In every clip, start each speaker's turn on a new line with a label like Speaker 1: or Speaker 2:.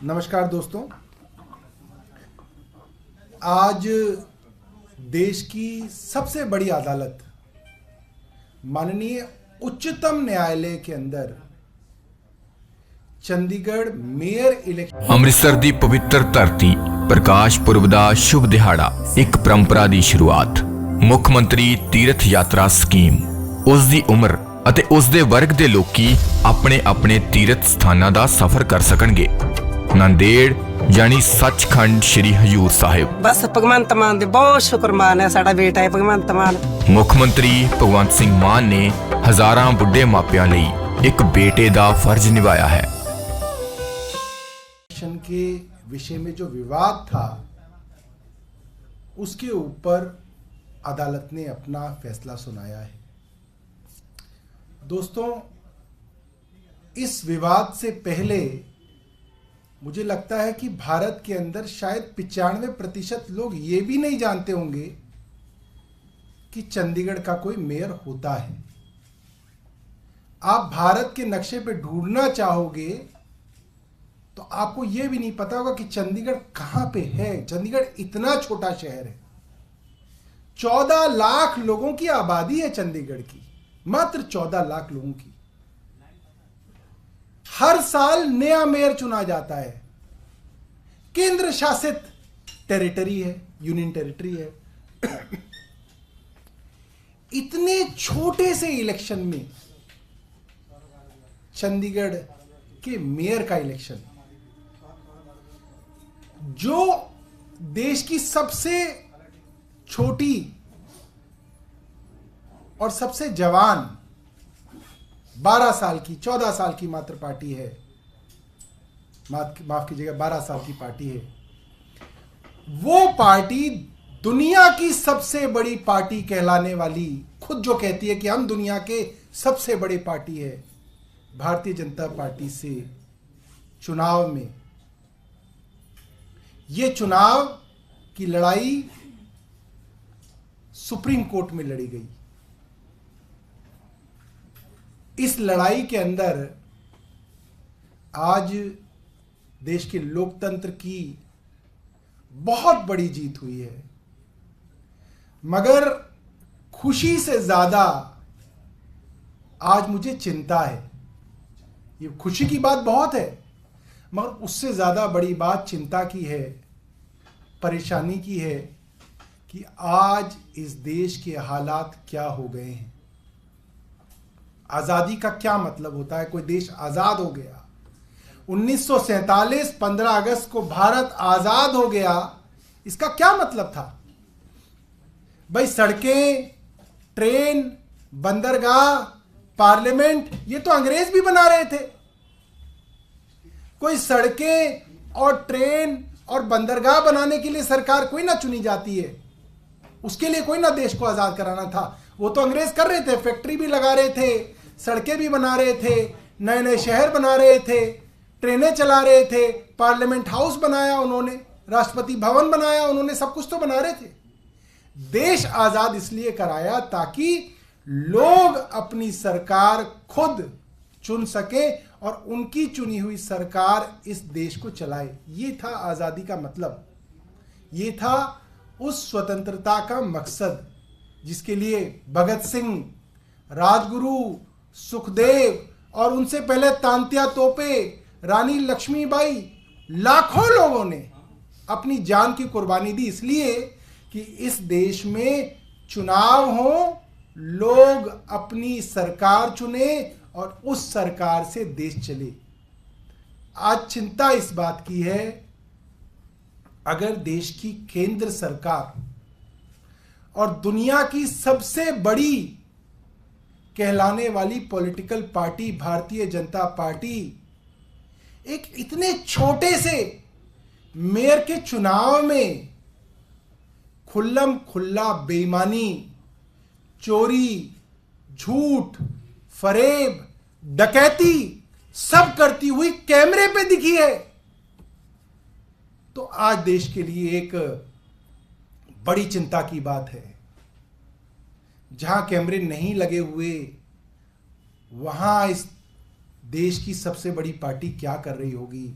Speaker 1: नमस्कार दोस्तों। आज देश की सबसे बड़ी अदालत माननीय उच्चतम न्यायालय के अंदर चंडीगढ़ मेयर इलेक्शन
Speaker 2: ਅੰਮ੍ਰਿਤਸਰ ਦੀ ਪਵਿੱਤਰ ਧਰਤੀ ਪ੍ਰਕਾਸ਼ ਪੁਰਬ ਦਾ ਸ਼ੁਭ ਦਿਹਾੜਾ ਇੱਕ ਪਰੰਪਰਾ ਦੀ ਸ਼ੁਰੂਆਤ ਮੁੱਖ ਮੰਤਰੀ ਤੀਰਥ ਯਾਤਰਾ ਸਕੀਮ ਉਸ ਦੀ ਉਮਰ ਅਤੇ ਉਸ ਦੇ ਵਰਗ ਦੇ ਲੋਕੀ ਆਪਣੇ ਆਪਣੇ ਤੀਰਥ ਸਥਾਨਾਂ ਦਾ ਸਫ਼ਰ ਕਰ ਸਕਣਗੇ। ਨੰਦੇੜ यानी सचखंड श्री हजूर साहिब।
Speaker 3: बस भगवंत मान दे बहुत शुक्रमान है, साडा बेटा है भगवंत मान।
Speaker 2: मुख्यमंत्री भगवंत सिंह मान ने हजारां बुढ़े मापियां लई एक बेटे दा फर्ज निभाया है।
Speaker 1: के विषय में जो विवाद था उसके ऊपर अदालत ने अपना फैसला सुनाया है। दोस्तों, इस विवाद से पहले मुझे लगता है कि भारत के अंदर शायद 95% लोग ये भी नहीं जानते होंगे कि चंडीगढ़ का कोई मेयर होता है। आप भारत के नक्शे पे ढूंढना चाहोगे तो आपको यह भी नहीं पता होगा कि चंडीगढ़ कहां पे है। चंडीगढ़ इतना छोटा शहर है, 14 लाख लोगों की आबादी है चंडीगढ़ की, मात्र 14 लाख लोगों की। हर साल नया मेयर चुना जाता है। केंद्र शासित टेरिटरी है, यूनियन टेरिटरी है। इतने छोटे से इलेक्शन में चंडीगढ़ के मेयर का इलेक्शन, जो देश की सबसे छोटी और सबसे जवान 12 साल की 14 साल की मात्र पार्टी है, माफ कीजिएगा 12 साल की पार्टी है, वो पार्टी दुनिया की सबसे बड़ी पार्टी कहलाने वाली, खुद जो कहती है कि हम दुनिया के सबसे बड़े पार्टी है, भारतीय जनता पार्टी से चुनाव में, ये चुनाव की लड़ाई सुप्रीम कोर्ट में लड़ी गई। इस लड़ाई के अंदर आज देश के लोकतंत्र की बहुत बड़ी जीत हुई है, मगर खुशी से ज्यादा आज मुझे चिंता है। ये खुशी की बात बहुत है, मगर उससे ज्यादा बड़ी बात चिंता की है, परेशानी की है कि आज इस देश के हालात क्या हो गए हैं। आजादी का क्या मतलब होता है? कोई देश आजाद हो गया, 1947 15 अगस्त को भारत आजाद हो गया, इसका क्या मतलब था? भाई सड़कें, ट्रेन, बंदरगाह, पार्लियामेंट, ये तो अंग्रेज भी बना रहे थे। कोई सड़कें और ट्रेन और बंदरगाह बनाने के लिए सरकार कोई ना चुनी जाती है, उसके लिए कोई ना देश को आजाद कराना था, वो तो अंग्रेज कर रहे थे। फैक्ट्री भी लगा रहे थे, सड़कें भी बना रहे थे, नए नए शहर बना रहे थे, ट्रेनें चला रहे थे, पार्लियामेंट हाउस बनाया उन्होंने, राष्ट्रपति भवन बनाया उन्होंने, सब कुछ तो बना रहे थे। देश आजाद इसलिए कराया ताकि लोग अपनी सरकार खुद चुन सके और उनकी चुनी हुई सरकार इस देश को चलाए। ये था आजादी का मतलब, ये था उस स्वतंत्रता का मकसद जिसके लिए भगत सिंह, राजगुरु, सुखदेव और उनसे पहले तांत्या तोपे, रानी लक्ष्मीबाई, लाखों लोगों ने अपनी जान की कुर्बानी दी, इसलिए कि इस देश में चुनाव हो, लोग अपनी सरकार चुने और उस सरकार से देश चले। आज चिंता इस बात की है, अगर देश की केंद्र सरकार और दुनिया की सबसे बड़ी कहलाने वाली political party Bharatiya Janata party एक इतने छोटे से मेयर के चुनाव में खुल्लम खुल्ला बेईमानी, चोरी, झूठ, फरेब, डकैती सब करती हुई कैमरे पे दिखी है, तो आज देश के लिए एक बड़ी चिंता की बात है। जहां कैमरे नहीं लगे हुए, वहां इस देश की सबसे बड़ी पार्टी क्या कर रही होगी,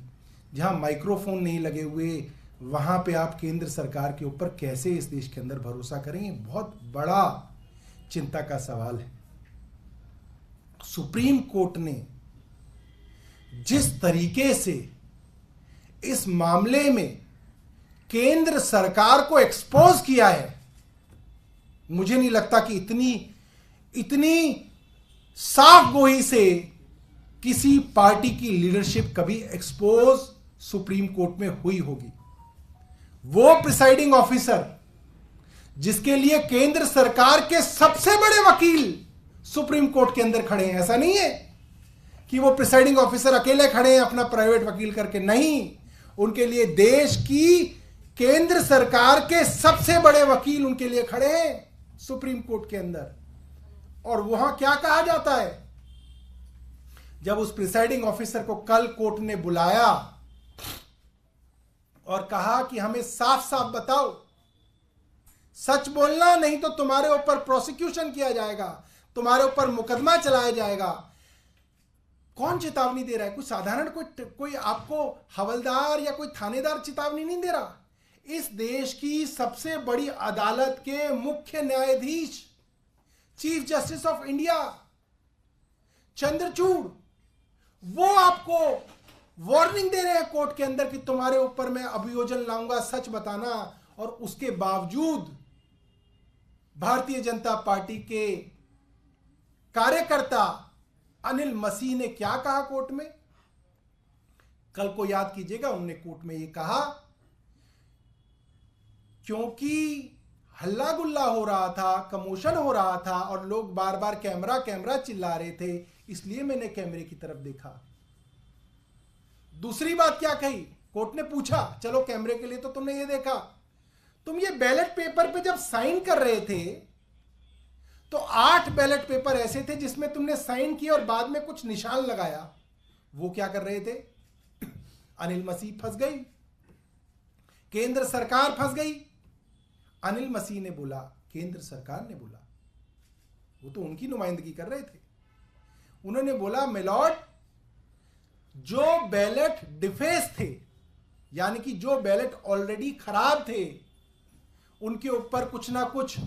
Speaker 1: जहां माइक्रोफोन नहीं लगे हुए, वहां पे आप केंद्र सरकार के ऊपर कैसे इस देश के अंदर भरोसा करेंगे? बहुत बड़ा चिंता का सवाल है। सुप्रीम कोर्ट ने जिस तरीके से इस मामले में केंद्र सरकार को एक्सपोज किया है, मुझे नहीं लगता कि इतनी साफ गोई से किसी पार्टी की लीडरशिप कभी एक्सपोज सुप्रीम कोर्ट में हुई होगी। वो प्रिसाइडिंग ऑफिसर जिसके लिए केंद्र सरकार के सबसे बड़े वकील सुप्रीम कोर्ट के अंदर खड़े हैं, ऐसा नहीं है कि वो प्रिसाइडिंग ऑफिसर अकेले खड़े हैं अपना प्राइवेट वकील करके, नहीं, उनके लिए देश की केंद्र सरकार के सबसे बड़े वकील उनके लिए खड़े हैं सुप्रीम कोर्ट के अंदर। और वहां क्या कहा जाता है, जब उस प्रिसाइडिंग ऑफिसर को कल कोर्ट ने बुलाया और कहा कि हमें साफ साफ बताओ, सच बोलना, नहीं तो तुम्हारे ऊपर प्रोसिक्यूशन किया जाएगा, तुम्हारे ऊपर मुकदमा चलाया जाएगा। कौन चेतावनी दे रहा है? कोई साधारण कोई आपको हवलदार या कोई थानेदार चेतावनी नहीं दे रहा। इस देश की सबसे बड़ी अदालत के मुख्य न्यायाधीश, chief justice of India Chandrachud, वो आपको वार्निंग दे रहे हैं कोर्ट के अंदर कि तुम्हारे ऊपर मैं अभियोजन लाऊंगा, सच बताना। और उसके बावजूद भारतीय जनता पार्टी के कार्यकर्ता अनिल मसीह ने क्या कहा कोर्ट में? कल को याद कीजिएगा, उन्होंने कोर्ट में यह कहा, क्योंकि हल्ला गुल्ला हो रहा था, कमोशन हो रहा था और लोग बार बार कैमरा कैमरा चिल्ला रहे थे, इसलिए मैंने कैमरे की तरफ देखा। दूसरी बात क्या कही? कोर्ट ने पूछा, चलो कैमरे के लिए तो तुमने ये देखा, तुम ये बैलेट पेपर पे जब साइन कर रहे थे तो 8 बैलेट पेपर ऐसे थे जिसमें तुमने साइन किया और बाद में कुछ निशान लगाया, वो क्या कर रहे थे? अनिल मसीह फंस गई, केंद्र सरकार फंस गई। अनिल मसीह ने बोला, केंद्र सरकार ने बोला, वो तो उनकी नुमाइंदगी कर रहे थे, उन्होंने बोला, मिलॉर्ड, जो बैलेट डिफेस थे, यानी कि जो बैलेट ऑलरेडी खराब थे, उनके ऊपर कुछ ना कुछ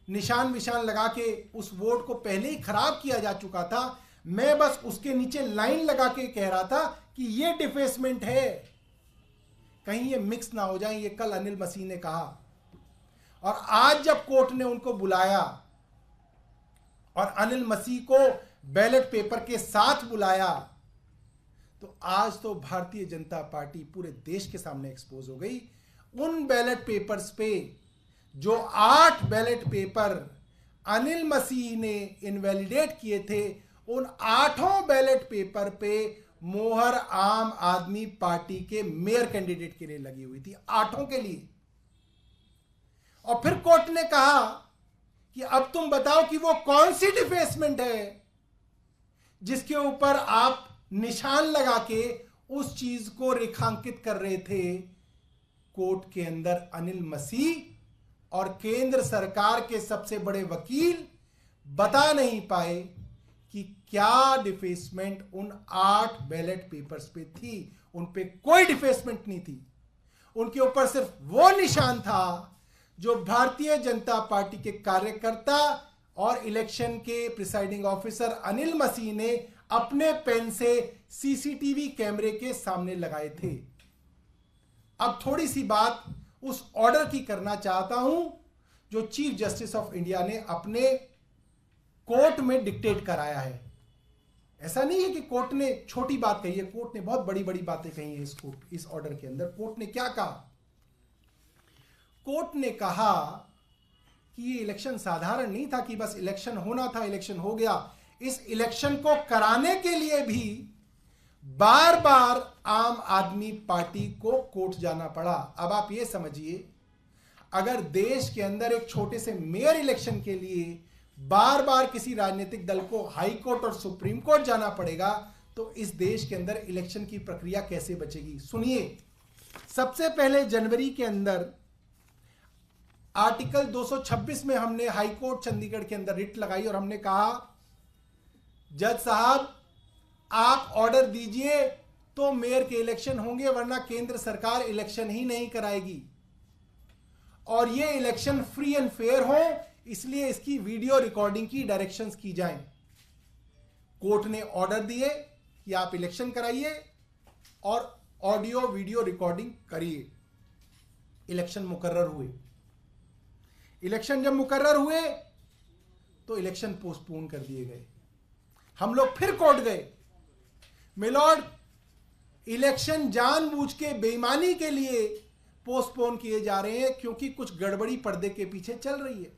Speaker 1: निशान विशान लगा के उस वोट को पहले ही खराब किया जा चुका था, मैं बस उसके नीचे लाइन लगा के कह रहा था कि ये डिफेसमेंट है, कहीं ये मिक्स ना हो जाए, ये कल अनिल मसीह ने कहा। और आज जब कोर्ट ने उनको बुलाया और अनिल मसीह को बैलेट पेपर के साथ बुलाया, तो आज तो भारतीय जनता पार्टी पूरे देश के सामने एक्सपोज हो गई। उन बैलेट पेपर्स पे, जो 8 बैलेट पेपर अनिल मसीह ने इनवैलिडेट किए थे, उन 8 बैलेट पेपर पे मोहर आम आदमी पार्टी के मेयर कैंडिडेट के लिए लगी हुई थी, 8 के लिए। और फिर कोर्ट ने कहा कि अब तुम बताओ कि वो कौन सी डिफेसमेंट है जिसके ऊपर आप निशान लगा के उस चीज को रेखांकित कर रहे थे। कोर्ट के अंदर अनिल मसीह और केंद्र सरकार के सबसे बड़े वकील बता नहीं पाए कि क्या डिफेसमेंट उन 8 बैलेट पेपर्स पे थी। उन पे कोई डिफेसमेंट नहीं थी, उनके ऊपर सिर्फ वो निशान था जो भारतीय जनता पार्टी के कार्यकर्ता और इलेक्शन के प्रिसाइडिंग ऑफिसर अनिल मसीह ने अपने पेन से सीसीटीवी कैमरे के सामने लगाए थे। अब थोड़ी सी बात उस ऑर्डर की करना चाहता हूं जो चीफ जस्टिस ऑफ इंडिया ने अपने कोर्ट में डिक्टेट कराया है। ऐसा नहीं है कि कोर्ट ने छोटी बात कही है, कोर्ट ने बहुत बड़ी बड़ी बातें कही हैं इस ऑर्डर के अंदर। कोर्ट ने क्या कहा? कोर्ट ने कहा कि ये इलेक्शन साधारण नहीं था कि बस इलेक्शन होना था, इलेक्शन हो गया। इस इलेक्शन को कराने के लिए भी बार बार आम आदमी पार्टी को कोर्ट जाना पड़ा। अब आप ये समझिए, अगर देश के अंदर एक छोटे से मेयर इलेक्शन के लिए बार बार किसी राजनीतिक दल को हाई कोर्ट और सुप्रीम कोर्ट जाना पड़ेगा, तो इस देश के अंदर इलेक्शन की प्रक्रिया कैसे बचेगी? सुनिए, सबसे पहले जनवरी के अंदर आर्टिकल 226 में हमने हाई कोर्ट चंडीगढ़ के अंदर रिट लगाई और हमने कहा, जज साहब आप ऑर्डर दीजिए तो मेयर के इलेक्शन होंगे, वरना केंद्र सरकार इलेक्शन ही नहीं कराएगी। और ये इलेक्शन फ्री एंड फेयर हो, इसलिए इसकी वीडियो रिकॉर्डिंग की डायरेक्शंस की जाएं। कोर्ट ने ऑर्डर दिए कि आप इलेक्शन कराइए और ऑडियो वीडियो रिकॉर्डिंग करिए। इलेक्शन मुकर्रर हुए। इलेक्शन जब मुकर्रर हुए तो इलेक्शन पोस्टपोन कर दिए गए। हम लोग फिर कोर्ट गए। मिलॉर्ड, इलेक्शन जानबूझ के बेईमानी के लिए पोस्टपोन किए जा रहे हैं, क्योंकि कुछ गड़बड़ी पर्दे के पीछे चल रही है।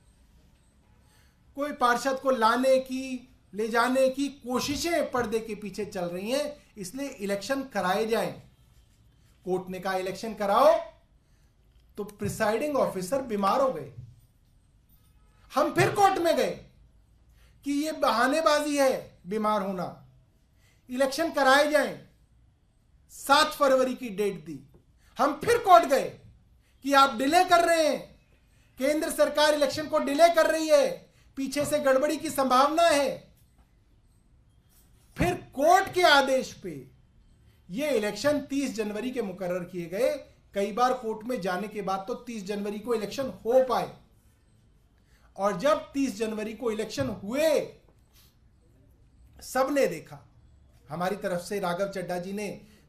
Speaker 1: कोई पार्षद को लाने की, ले जाने की कोशिशें पर्दे के पीछे चल रही हैं, इसलिए इलेक्शन कराए जाएं। कोर्ट ने कहा इलेक्शन कराओ, तो प्रिसाइडिंग ऑफिसर बीमार हो गए। हम फिर कोर्ट में गए कि यह बहानेबाजी है बीमार होना, इलेक्शन कराए जाएं। 7 फरवरी की डेट दी। हम फिर कोर्ट गए कि आप डिले कर रहे हैं, केंद्र सरकार इलेक्शन को डिले कर रही है, पीछे से गड़बड़ी की संभावना है। फिर कोर्ट के आदेश पे ये इलेक्शन 30 जनवरी के मुकर्रर किए गए। कई बार कोर्ट में जाने के बाद तो 30 जनवरी को इलेक्शन हो पाए, और जब 30 जनवरी को इलेक्शन हुए, सबने देखा। हमारी तरफ से राघव चड्ढा जी ने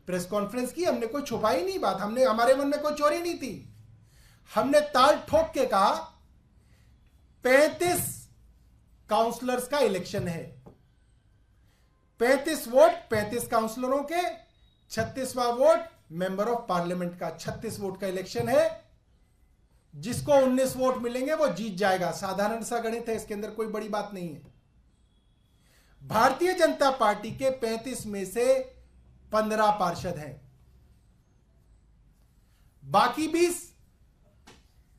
Speaker 1: प्रेस कॉन्फ्रेंस की, हमने कोई छुपाई नहीं बात, हमारे मन में कोई चोरी नहीं थी। हमने ताल ठोक के कहा 35 काउंसलर्स का इलेक्शन है, 35 वोट 35 काउंसलरों के, 36वां वोट मेंबर ऑफ पार्लियामेंट का। 36 वोट का इलेक्शन है। जिसको 19 वोट मिलेंगे वो जीत जाएगा। साधारण सा गणित है, इसके अंदर कोई बड़ी बात नहीं है। भारतीय जनता पार्टी के 35 में से 15 पार्षद हैं, बाकी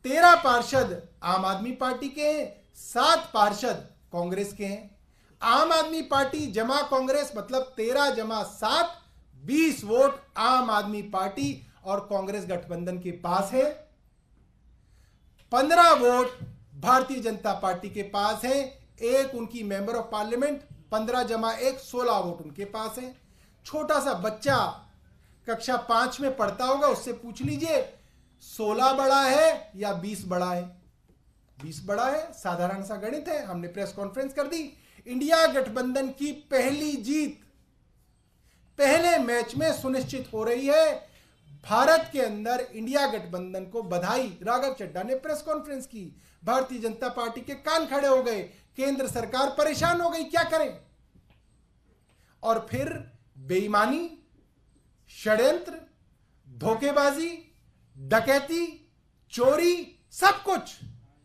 Speaker 1: 13 पार्षद आम आदमी पार्टी के हैं, 7 पार्षद कांग्रेस के हैं। आम आदमी पार्टी जमा कांग्रेस मतलब 13 जमा 7, 20 वोट आम आदमी पार्टी और कांग्रेस गठबंधन के पास है। 15 वोट भारतीय जनता पार्टी के पास है, एक उनकी मेंबर ऑफ पार्लियामेंट, 15 जमा 1 16 वोट उनके पास है। छोटा सा बच्चा कक्षा 5 में पढ़ता होगा, उससे पूछ लीजिए 16 बड़ा है या 20 बड़ा है। 20 बड़ा है, साधारण सा गणित है। हमने प्रेस कॉन्फ्रेंस कर दी। इंडिया गठबंधन की पहली जीत पहले मैच में सुनिश्चित हो रही है। भारत के अंदर इंडिया गठबंधन को बधाई। राघव चड्ढा ने प्रेस कॉन्फ्रेंस की। भारतीय जनता पार्टी के कान खड़े हो गए। केंद्र सरकार परेशान हो गई, क्या करें। और फिर बेईमानी, षड्यंत्र, धोखेबाजी, डकैती, चोरी, सब कुछ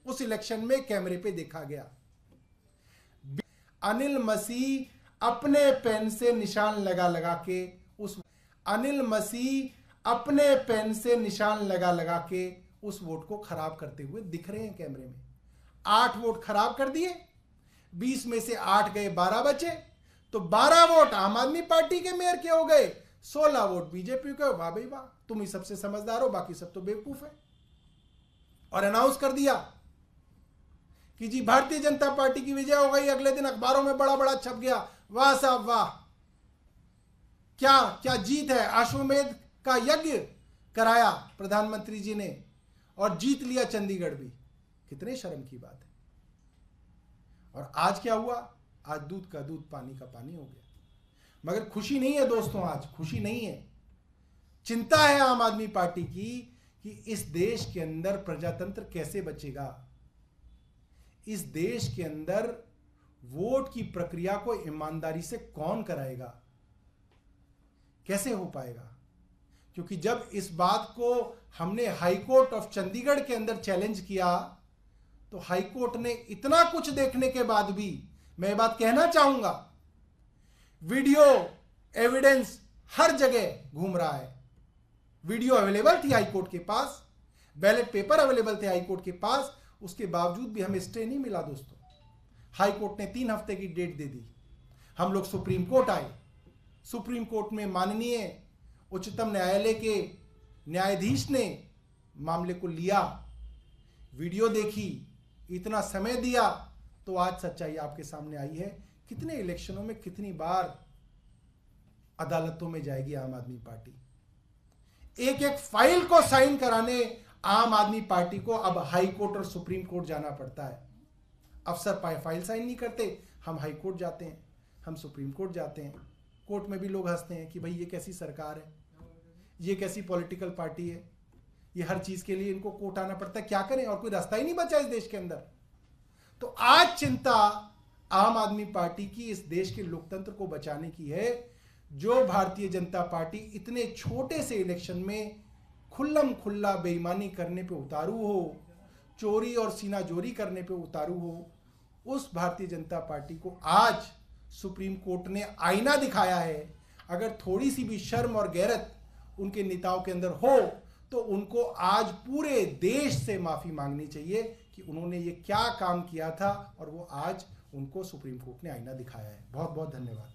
Speaker 1: उस इलेक्शन में कैमरे पे देखा गया। अनिल मसीह अपने पेन से निशान लगा के उस वोट को खराब करते हुए दिख रहे हैं कैमरे में। 8 वोट खराब कर दिए, 20 में से 8 गए, 12 बचे, तो 12 वोट आम आदमी पार्टी के मेयर के हो गए, 16 वोट बीजेपी के। वाह भाई वाह, तुम ही सबसे समझदार हो, बाकी सब तो बेवकूफ है। और अनाउंस कर दिया कि जी भारतीय जनता पार्टी की विजय हो गई। अगले दिन अखबारों में बड़ा बड़ा छप गया, वाह साहब वाह, क्या क्या जीत है। अश्वमेध का यज्ञ कराया प्रधानमंत्री जी ने और जीत लिया चंडीगढ़ भी। कितने शर्म की बात है। और आज क्या हुआ? आज दूध का दूध पानी का पानी हो गया। मगर खुशी नहीं है दोस्तों, आज खुशी नहीं है। चिंता है आम आदमी पार्टी की कि इस देश के अंदर प्रजातंत्र कैसे बचेगा। इस देश के अंदर वोट की प्रक्रिया को ईमानदारी से कौन कराएगा, कैसे हो पाएगा। क्योंकि जब इस बात को हमने हाई कोर्ट ऑफ चंडीगढ़ के अंदर चैलेंज किया, तो हाई कोर्ट ने इतना कुछ देखने के बाद भी, मैं ये बात कहना चाहूंगा, वीडियो एविडेंस हर जगह घूम रहा है। वीडियो अवेलेबल थी हाई कोर्ट के पास, बैलेट पेपर अवेलेबल थे हाई कोर्ट के पास, उसके बावजूद भी हमें स्टे नहीं मिला दोस्तों। हाई कोर्ट ने 3 हफ्ते की डेट दे दी। हम लोग सुप्रीम कोर्ट आए। सुप्रीम कोर्ट में माननीय उच्चतम न्यायालय के न्यायाधीश ने मामले को लिया, वीडियो देखी, इतना समय दिया, तो आज सच्चाई आपके सामने आई है। कितने इलेक्शनों में कितनी बार अदालतों में जाएगी आम आदमी पार्टी। एक एक फाइल को साइन कराने आम आदमी पार्टी को अब हाई कोर्ट और सुप्रीम कोर्ट जाना पड़ता है। अफसर फाइल साइन नहीं करते, हम हाई कोर्ट जाते हैं, हम सुप्रीम कोर्ट जाते हैं। कोर्ट में भी लोग हंसते हैं कि भाई ये कैसी सरकार है, ये कैसी पॉलिटिकल पार्टी है, ये हर चीज के लिए इनको कोर्ट आना पड़ता है, क्या करें, और कोई रास्ता ही नहीं बचा इस देश के अंदर। तो आज चिंता आम आदमी पार्टी की इस देश के लोकतंत्र को बचाने की है। जो भारतीय जनता पार्टी इतने छोटे से इलेक्शन में खुल्लम खुल्ला बेईमानी करने पे उतारू हो, चोरी और सीनाजोरी करने पे उतारू हो, उस भारतीय जनता पार्टी को आज सुप्रीम कोर्ट ने आईना दिखाया है। अगर थोड़ी सी भी शर्म और गैरत उनके नेताओं के अंदर हो तो उनको आज पूरे देश से माफी मांगनी चाहिए कि उन्होंने ये क्या काम किया था, और वो आज उनको सुप्रीम कोर्ट ने आईना दिखाया है। बहुत बहुत धन्यवाद।